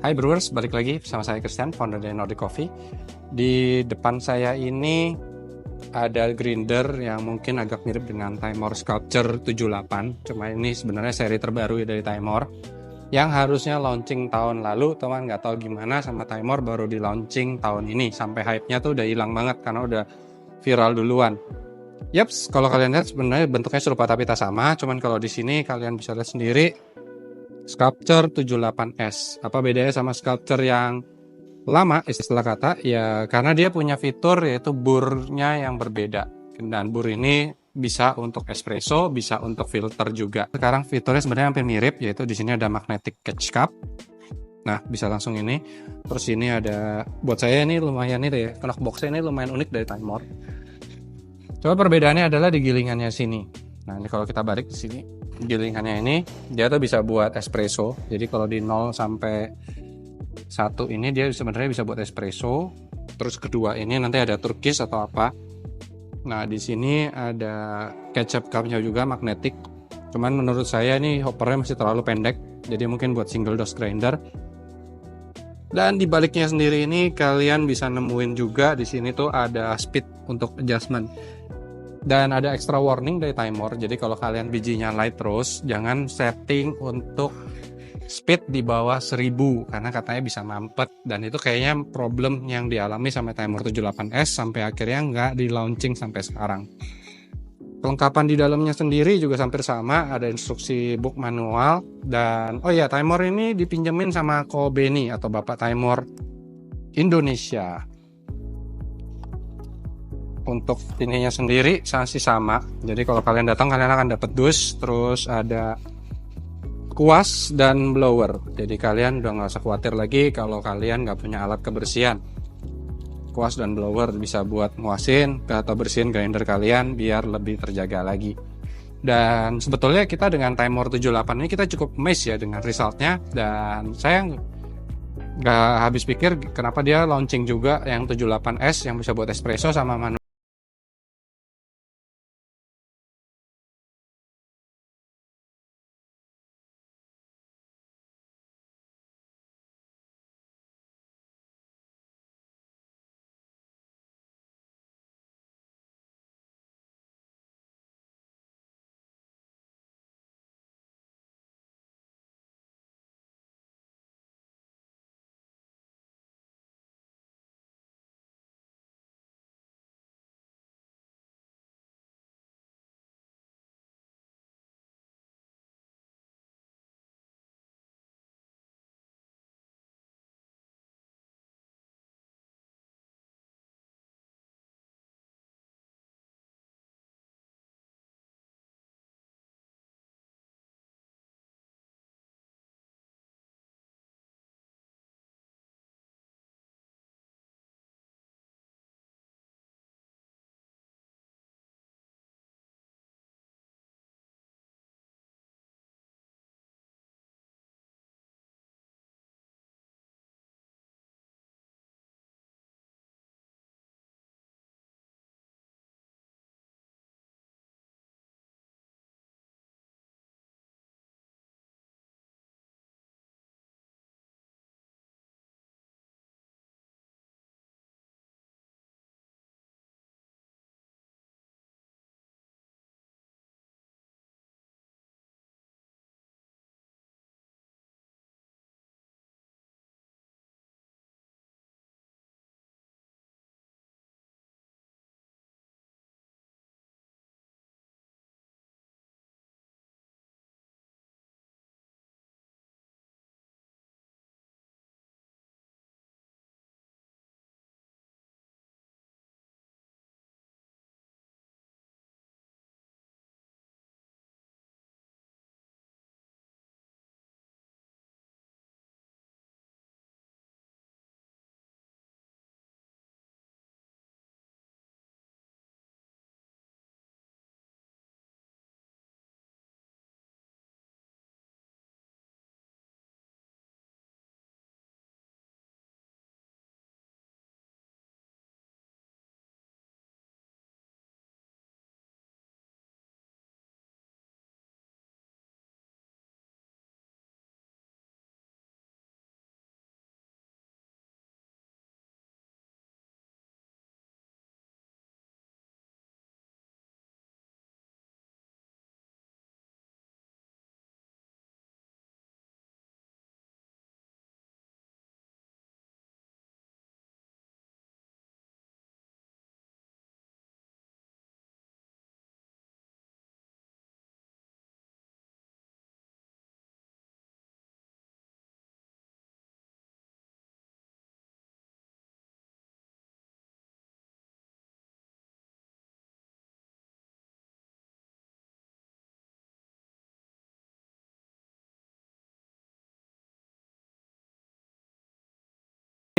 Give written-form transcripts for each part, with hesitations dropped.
Hai Brewers, balik lagi bersama saya Christian, founder dari Nordic Coffee. Di depan saya ini ada grinder yang mungkin agak mirip dengan Timor Sculpture 78. Cuma ini sebenarnya seri terbaru dari Timor yang harusnya launching tahun lalu. Teman nggak tahu gimana sama Timor baru di launching tahun ini. Sampai hype-nya tuh udah hilang banget karena udah viral duluan. Yaps, kalau kalian lihat sebenarnya bentuknya serupa tapi tak sama. Cuman kalau di sini kalian bisa lihat sendiri Sculpture 78S. Apa bedanya sama Sculpture yang lama istilah kata? Ya karena dia punya fitur yaitu burnya yang berbeda. Dan bur ini bisa untuk espresso, bisa untuk filter juga. Sekarang fiturnya sebenarnya hampir mirip, yaitu di sini ada magnetic catch cup. Nah, bisa langsung ini. Terus ini ada, buat saya ini lumayan itu ya, knock boxnya ini lumayan unik dari Timor. Coba perbedaannya adalah di gilingannya sini. Nah, ini kalau kita balik di sini, gilingannya ini dia tuh bisa buat espresso. Jadi kalau di 0 sampai 1 ini dia sebenarnya bisa buat espresso. Terus kedua ini nanti ada turkis atau apa. Nah, di sini ada ketchup cupnya juga magnetic. Cuman menurut saya ini hoppernya masih terlalu pendek. Jadi mungkin buat single dose grinder. Dan di baliknya sendiri ini kalian bisa nemuin juga di sini tuh ada speed untuk adjustment. Dan ada extra warning dari Timor. Jadi kalau kalian bijinya light terus, jangan setting untuk speed di bawah 1000 karena katanya bisa mampet, dan itu kayaknya problem yang dialami sama Timor 78S sampai akhirnya nggak di launching sampai sekarang. Kelengkapan di dalamnya sendiri juga hampir sama, ada instruksi book manual, dan oh ya, Timor ini dipinjemin sama Ko Beni atau Bapak Timor Indonesia. Untuk ininya sendiri masih sama, jadi kalau kalian datang kalian akan dapat dus, terus ada kuas dan blower. Jadi kalian udah nggak usah khawatir lagi kalau kalian nggak punya alat kebersihan. Kuas dan blower bisa buat nguasin atau bersihin grinder kalian biar lebih terjaga lagi. Dan sebetulnya kita dengan Timor 78 ini kita cukup amazed ya dengan resultnya, dan saya nggak habis pikir kenapa dia launching juga yang 78S yang bisa buat espresso sama manual.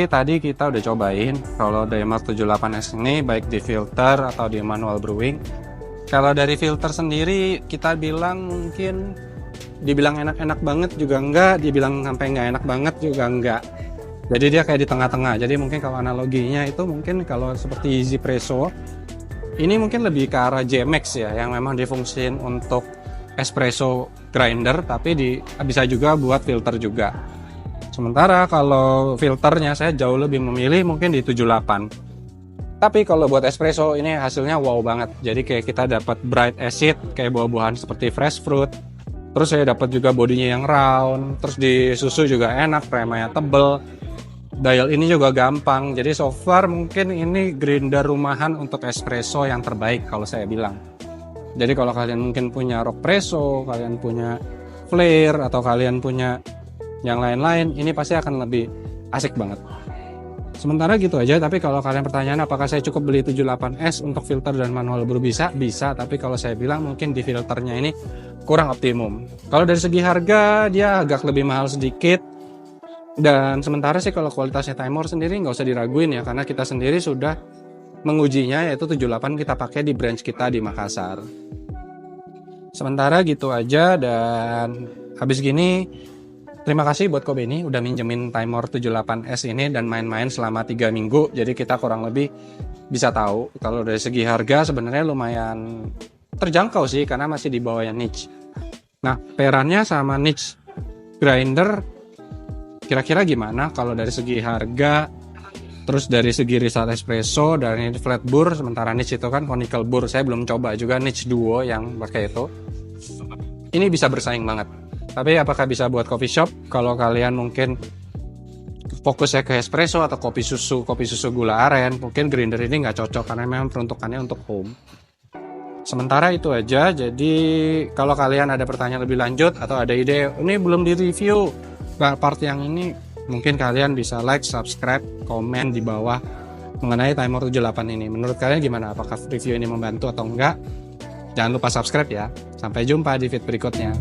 Tadi kita udah cobain kalau Daimler 78S ini baik di filter atau di manual brewing. Kalau dari filter sendiri kita bilang mungkin dibilang enak-enak banget juga enggak, dibilang sampai nggak enak banget juga enggak. Jadi dia kayak di tengah-tengah. Jadi mungkin kalau analoginya itu mungkin kalau seperti Easy Presso, ini mungkin lebih ke arah Chemex ya, yang memang difungsiin untuk espresso grinder, tapi bisa juga buat filter juga. Sementara kalau filternya saya jauh lebih memilih mungkin di 78. Tapi kalau buat espresso ini hasilnya wow banget. Jadi kayak kita dapat bright acid kayak buah-buahan seperti fresh fruit. Terus saya dapat juga bodinya yang round. Terus di susu juga enak, kremanya tebel. Dial ini juga gampang. Jadi so far mungkin ini grinder rumahan untuk espresso yang terbaik kalau saya bilang. Jadi kalau kalian mungkin punya Rockpresso, kalian punya Flair, atau kalian punya yang lain-lain, ini pasti akan lebih asik banget. Sementara gitu aja, tapi kalau kalian pertanyaan apakah saya cukup beli 78S untuk filter dan manual brew, bisa, tapi kalau saya bilang mungkin di filternya ini kurang optimum. Kalau dari segi harga dia agak lebih mahal sedikit, dan sementara sih kalau kualitasnya Timor sendiri nggak usah diraguin ya, karena kita sendiri sudah mengujinya, yaitu 78 kita pakai di branch kita di Makassar. Sementara gitu aja, dan habis gini terima kasih buat Ko Beni udah minjemin Timor 78S ini dan main-main selama 3 minggu. Jadi kita kurang lebih bisa tahu kalau dari segi harga sebenarnya lumayan terjangkau sih, karena masih di bawahnya niche. Nah, perannya sama niche grinder kira-kira gimana kalau dari segi harga, terus dari segi result espresso, dari flat bur, sementara niche itu kan conical bur. Saya belum coba juga niche duo yang pakai itu. Ini bisa bersaing banget. Tapi apakah bisa buat coffee shop? Kalau kalian mungkin fokusnya ke espresso atau kopi susu gula aren, mungkin grinder ini nggak cocok karena memang peruntukannya untuk home. Sementara itu aja. Jadi kalau kalian ada pertanyaan lebih lanjut atau ada ide, ini belum di review part yang ini, mungkin kalian bisa like, subscribe, komen di bawah mengenai Timor 78 ini. Menurut kalian gimana? Apakah review ini membantu atau enggak? Jangan lupa subscribe ya. Sampai jumpa di feed berikutnya.